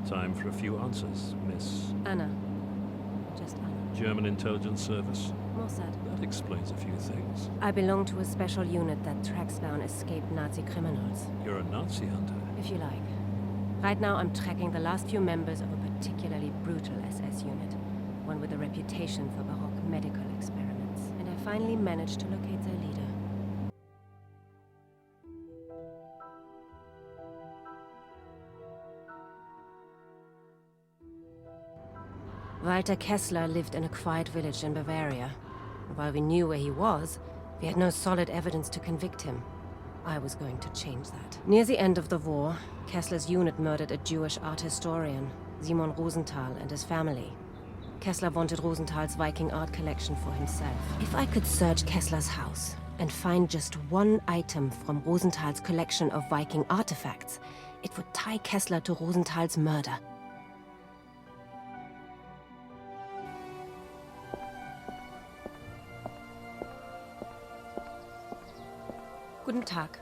Time for a few answers, Miss... Anna. Just Anna. German intelligence service? Mossad. That explains a few things. I belong to a special unit that tracks down escaped Nazi criminals. You're a Nazi hunter? If you like. Right now I'm tracking the last few members of a particularly brutal SS unit. One with a reputation for Baroque medical experiments. And I finally managed to locate their leader. Walter Kessler lived in a quiet village in Bavaria. While we knew where he was, we had no solid evidence to convict him. I was going to change that. Near the end of the war, Kessler's unit murdered a Jewish art historian, Simon Rosenthal, and his family. Kessler wanted Rosenthal's Viking art collection for himself. If I could search Kessler's house and find just one item from Rosenthal's collection of Viking artifacts, it would tie Kessler to Rosenthal's murder. Guten Tag.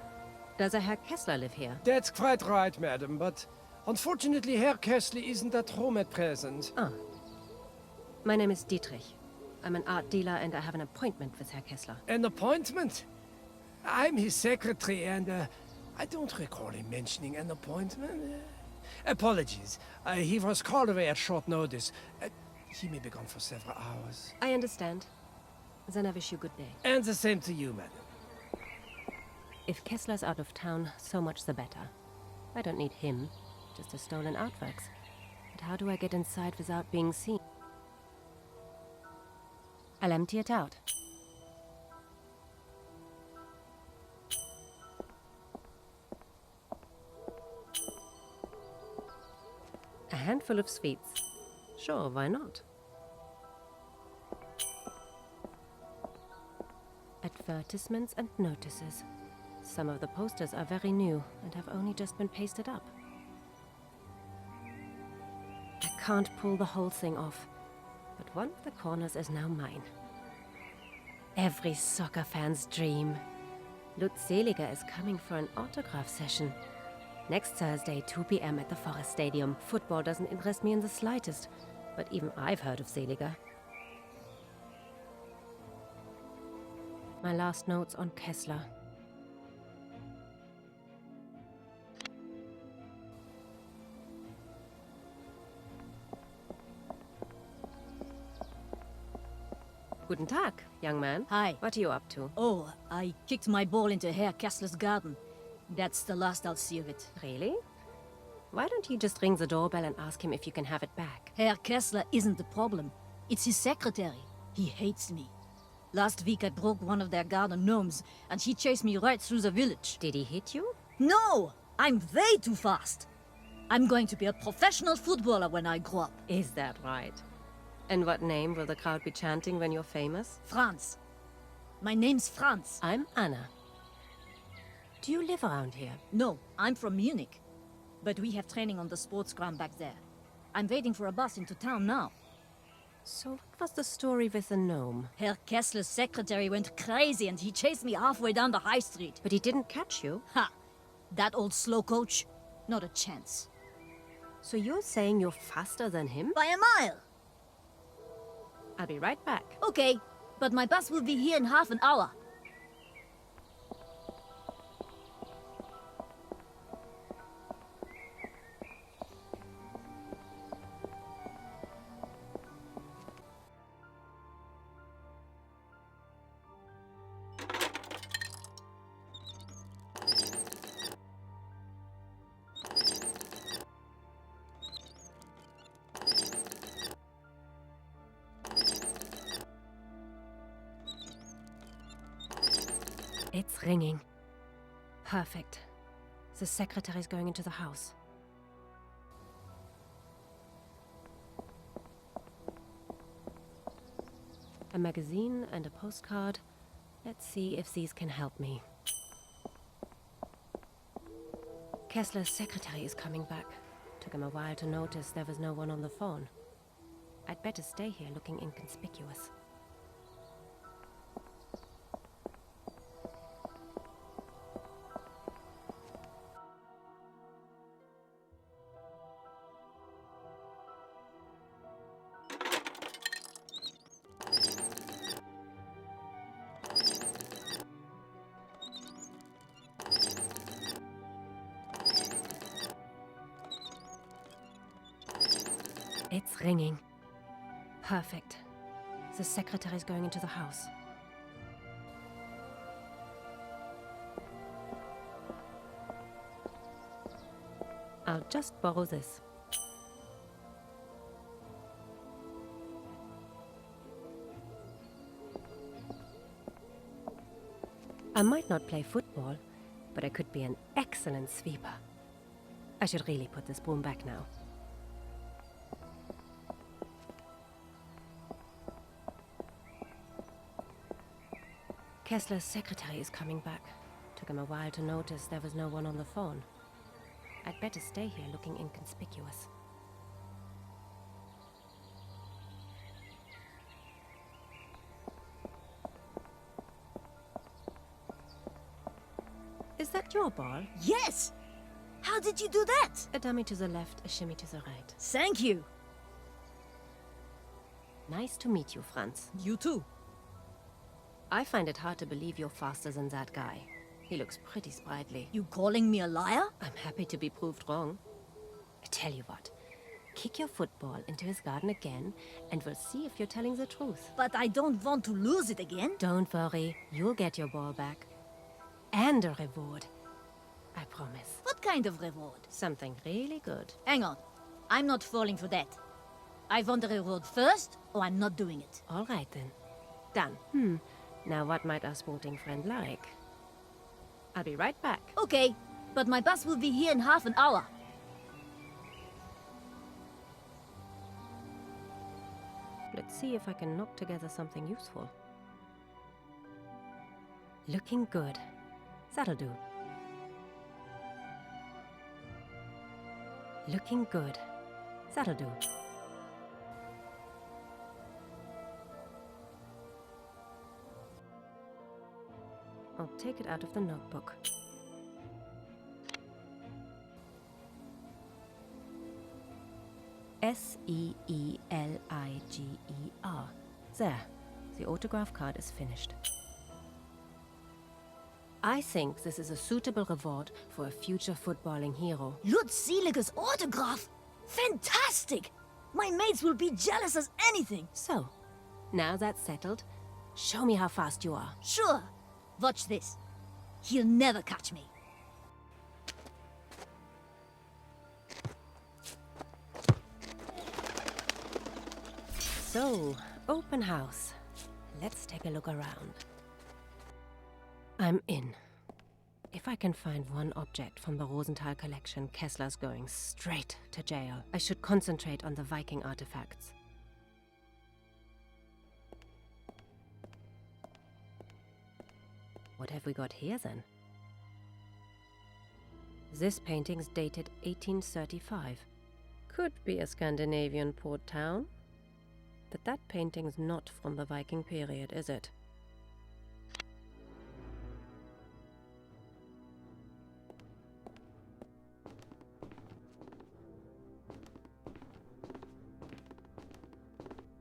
Does a Herr Kessler live here? That's quite right, madam, but unfortunately Herr Kessler isn't at home at present. Ah. My name is Dietrich. I'm an art dealer and I have an appointment with Herr Kessler. An appointment? I'm his secretary and I don't recall him mentioning an appointment. Apologies. He was called away at short notice. He may be gone for several hours. I understand. Then I wish you good day. And the same to you, madam. If Kessler's out of town, so much the better. I don't need him, just a stolen artworks. But how do I get inside without being seen? I'll empty it out. A handful of sweets. Sure, why not? Advertisements and notices. Some of the posters are very new and have only just been pasted up. I can't pull the whole thing off, but one of the corners is now mine. Every soccer fan's dream. Lutz Seliger is coming for an autograph session. Next Thursday, 2 p.m. at the Forest Stadium. Football doesn't interest me in the slightest, but even I've heard of Seliger. My last notes on Kessler. Guten Tag, young man. Hi. What are you up to? Oh, I kicked my ball into Herr Kessler's garden. That's the last I'll see of it. Really? Why don't you just ring the doorbell and ask him if you can have it back? Herr Kessler isn't the problem. It's his secretary. He hates me. Last week I broke one of their garden gnomes, and he chased me right through the village. Did he hit you? No! I'm way too fast! I'm going to be a professional footballer when I grow up. Is that right? And what name will the crowd be chanting when you're famous? Franz. My name's Franz. I'm Anna. Do you live around here? No, I'm from Munich. But we have training on the sports ground back there. I'm waiting for a bus into town now. So what was the story with the gnome? Herr Kessler's secretary went crazy and he chased me halfway down the high street. But he didn't catch you? Ha! That old slowcoach? Not a chance. So you're saying you're faster than him? By a mile! I'll be right back. Okay, but my bus will be here in half an hour. It's ringing. Perfect. The secretary's going into the house. A magazine and a postcard. Let's see if these can help me. Kessler's secretary is coming back. Took him a while to notice there was no one on the phone. I'd better stay here looking inconspicuous. It's ringing. Perfect. The secretary's going into the house. I'll just borrow this. I might not play football, but I could be an excellent sweeper. I should really put this broom back now. Kessler's secretary is coming back. Took him a while to notice there was no one on the phone. I'd better stay here looking inconspicuous. Is that your ball? Yes! How did you do that? A dummy to the left, a shimmy to the right. Thank you. Nice to meet you, Franz. You too. I find it hard to believe you're faster than that guy. He looks pretty sprightly. You calling me a liar? I'm happy to be proved wrong. I tell you what, kick your football into his garden again, and we'll see if you're telling the truth. But I don't want to lose it again. Don't worry, you'll get your ball back. And a reward. I promise. What kind of reward? Something really good. Hang on. I'm not falling for that. I want the reward first, or I'm not doing it. All right then. Done. Now what might our sporting friend like? I'll be right back. Okay, but my bus will be here in half an hour. Let's see if I can knock together something useful. Looking good. That'll do. Looking good. That'll do. I'll take it out of the notebook. Seeliger. There. The autograph card is finished. I think this is a suitable reward for a future footballing hero. Lutz Seeliger's autograph! Fantastic! My mates will be jealous as anything. So, now that's settled, show me how fast you are. Sure. Watch this. He'll never catch me. So, open house. Let's take a look around. I'm in. If I can find one object from the Rosenthal collection, Kessler's going straight to jail. I should concentrate on the Viking artifacts. What have we got here then? This painting's dated 1835. Could be a Scandinavian port town. But that painting's not from the Viking period, is it?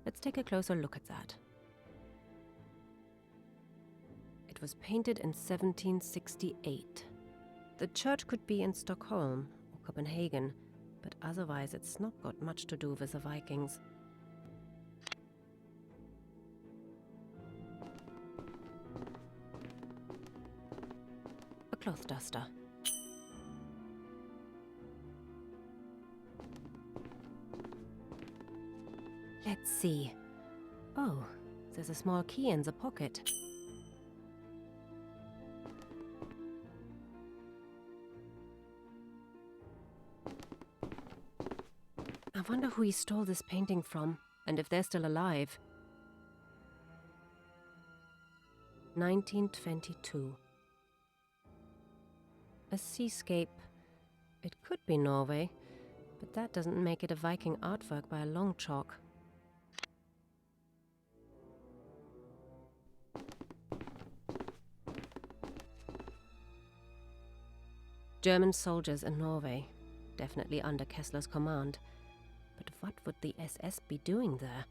Let's take a closer look at that. It was painted in 1768. The church could be in Stockholm or Copenhagen, but otherwise it's not got much to do with the Vikings. A cloth duster. Let's see. Oh, there's a small key in the pocket. I wonder who he stole this painting from, and if they're still alive. 1922. A seascape. It could be Norway, but that doesn't make it a Viking artwork by a long chalk. German soldiers in Norway, definitely under Kessler's command. But what would the SS be doing there?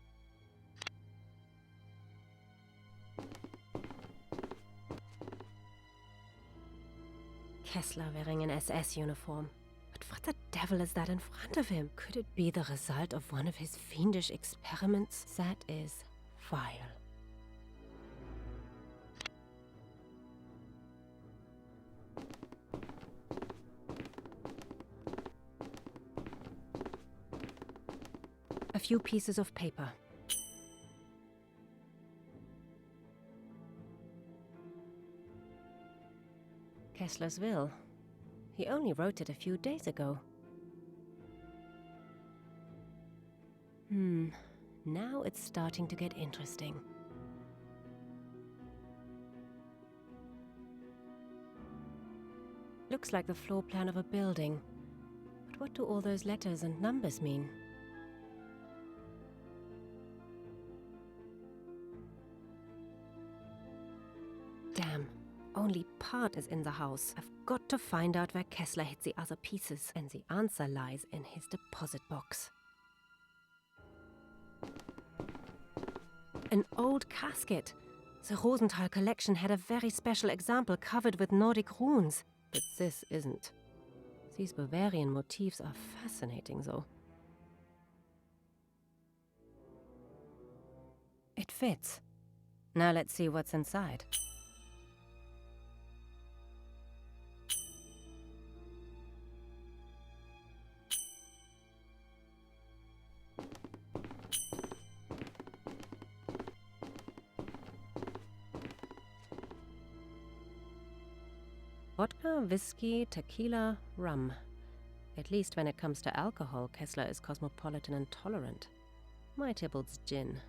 Kessler wearing an SS uniform. But what a devil is that in front of him? Could it be the result of one of his fiendish experiments? That is vile. A few pieces of paper. Kessler's will. He only wrote it a few days ago. Now it's starting to get interesting. Looks like the floor plan of a building. But what do all those letters and numbers mean? Damn. Only part is in the house. I've got to find out where Kessler hid the other pieces, and the answer lies in his deposit box. An old casket. The Rosenthal collection had a very special example covered with Nordic runes, but this isn't. These Bavarian motifs are fascinating, though. It fits. Now let's see what's inside. Vodka, whiskey, tequila, rum. At least when it comes to alcohol, Kessler is cosmopolitan and tolerant. My Tybalt's gin,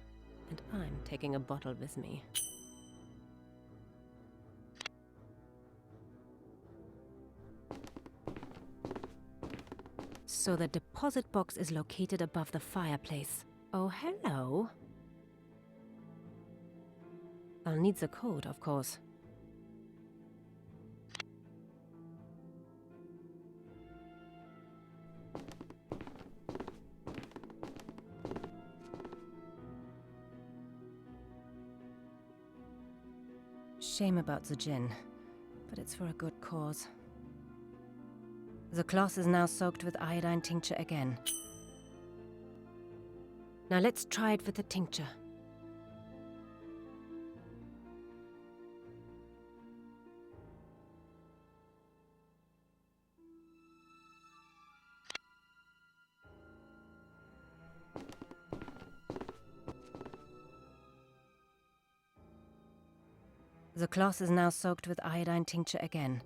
and I'm taking a bottle with me. So the deposit box is located above the fireplace. Oh, hello. I'll need the code, of course. Shame about the gin, but it's for a good cause. The cloth is now soaked with iodine tincture again. Now let's try it with the tincture. The cloth is now soaked with iodine tincture again.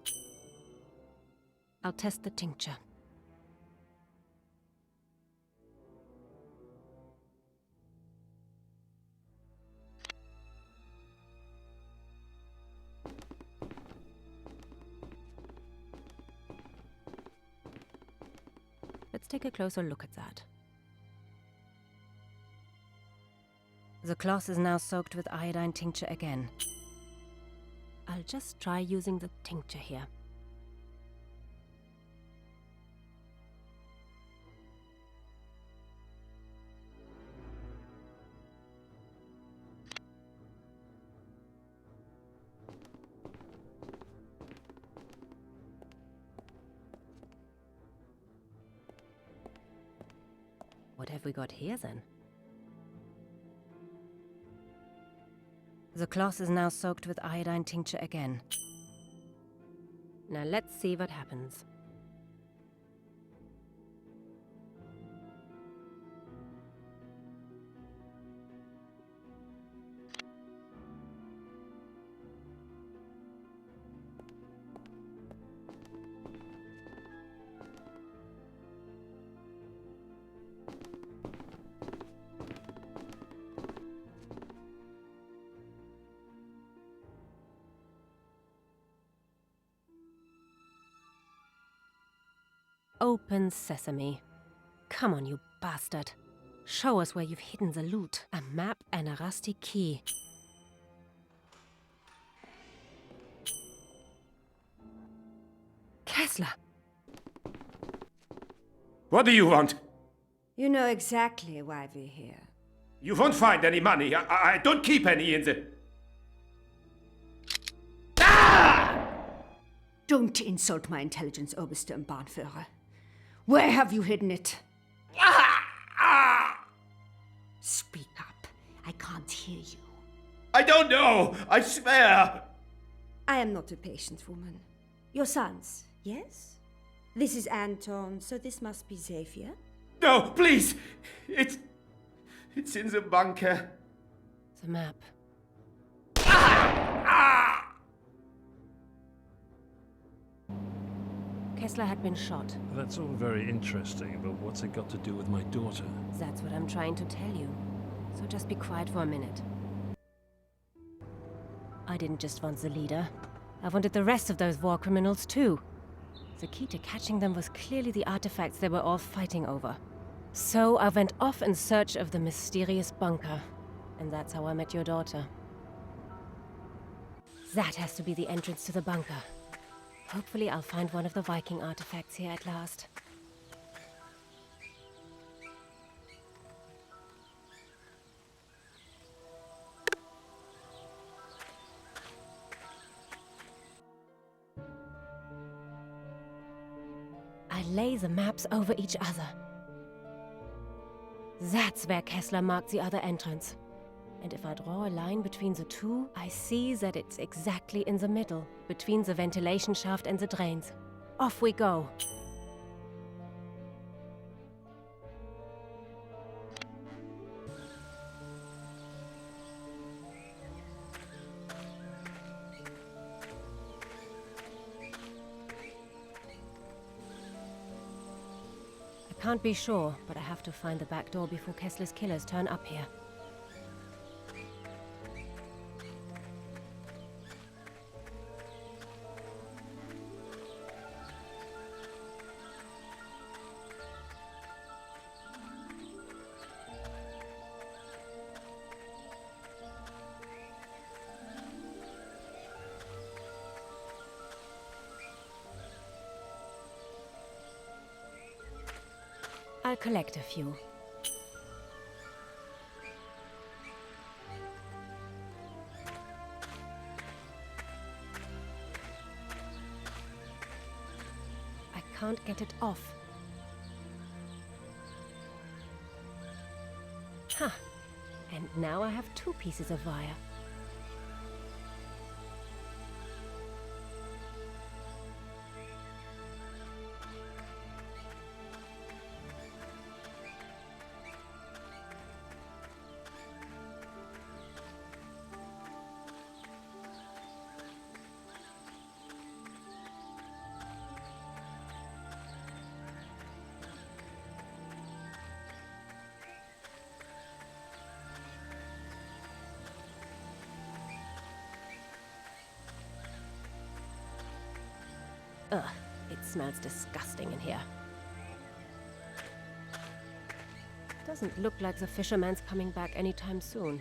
I'll test the tincture. Let's take a closer look at that. The cloth is now soaked with iodine tincture again. I'll just try using the tincture here. What have we got here then? The cloth is now soaked with iodine tincture again. Now let's see what happens. Open sesame. Come on, you bastard. Show us where you've hidden the loot. A map and a rusty key. Kessler! What do you want? You know exactly why we're here. You won't find any money. I don't keep any in the... Don't insult my intelligence, Oberste und Bahnführer. Where have you hidden it? Speak up. I can't hear you. I don't know! I swear! I am not a patient woman. Your sons, yes? This is Anton, so this must be Xavier. No, please! It's in the bunker. The map. Kessler had been shot. That's all very interesting, but what's it got to do with my daughter? That's what I'm trying to tell you. So just be quiet for a minute. I didn't just want the leader. I wanted the rest of those war criminals too. The key to catching them was clearly the artifacts they were all fighting over. So I went off in search of the mysterious bunker. And that's how I met your daughter. That has to be the entrance to the bunker. Hopefully I'll find one of the Viking artifacts here at last. I lay the maps over each other. That's where Kessler marked the other entrance. And if I draw a line between the two, I see that it's exactly in the middle, between the ventilation shaft and the drains. Off we go. I can't be sure, but I have to find the back door before Kessler's killers turn up here. I'll collect a few. I can't get it off. Huh. And now I have 2 pieces of wire. Ugh, it smells disgusting in here. Doesn't look like the fisherman's coming back anytime soon.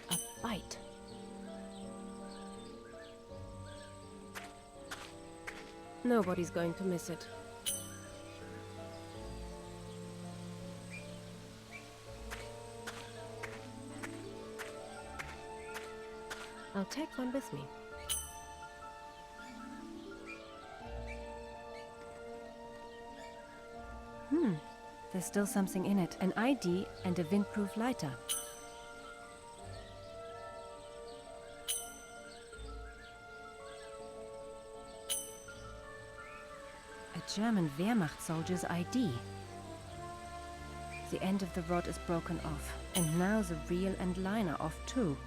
A bite. Nobody's going to miss it. I'll take one with me. There's still something in it. An ID and a windproof lighter. A German Wehrmacht soldier's ID. The end of the rod is broken off, and now the reel and line are off too.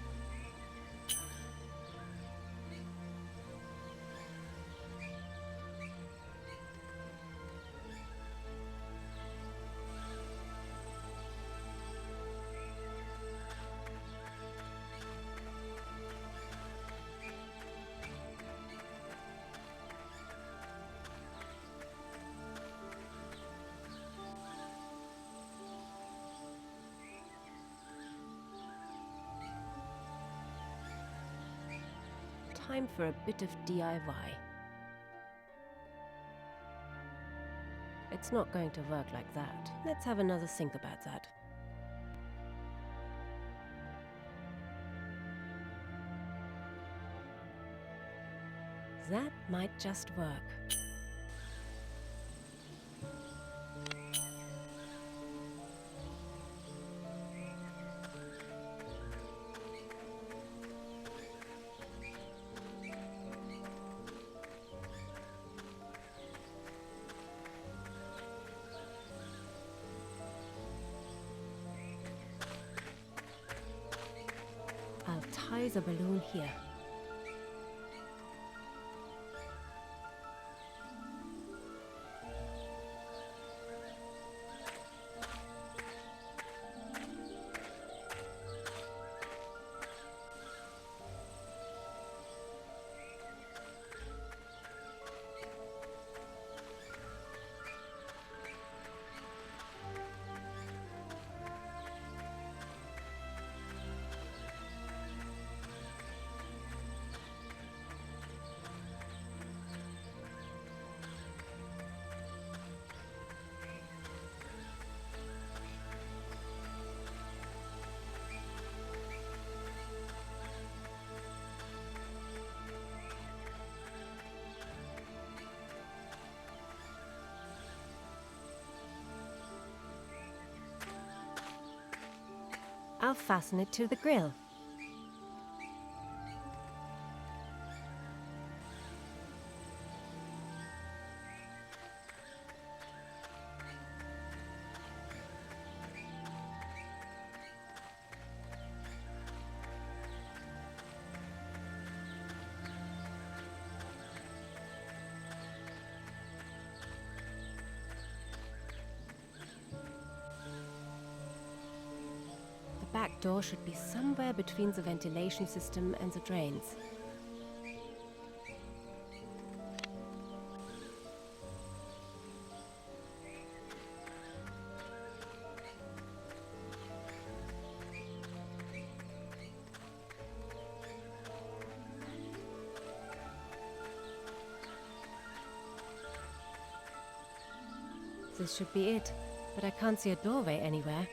Time for a bit of DIY. It's not going to work like that. Let's have another think about that. that might just work. I'll tie the balloon here. I'll fasten it to the grill. The back door should be somewhere between the ventilation system and the drains. This should be it, but I can't see a doorway anywhere.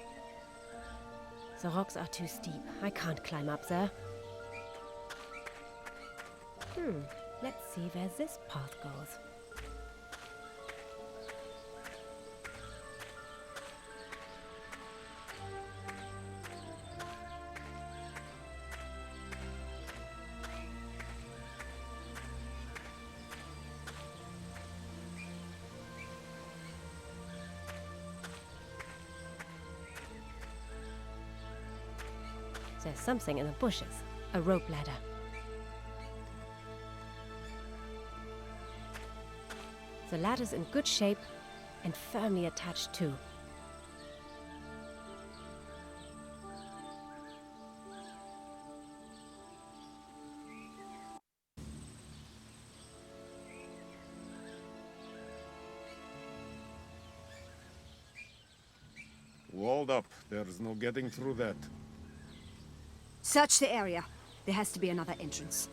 The rocks are too steep. I can't climb up there. Let's see where this path goes. There's something in the bushes. A rope ladder. The ladder's in good shape and firmly attached too. Walled up. There's no getting through that. Search the area. There has to be another entrance.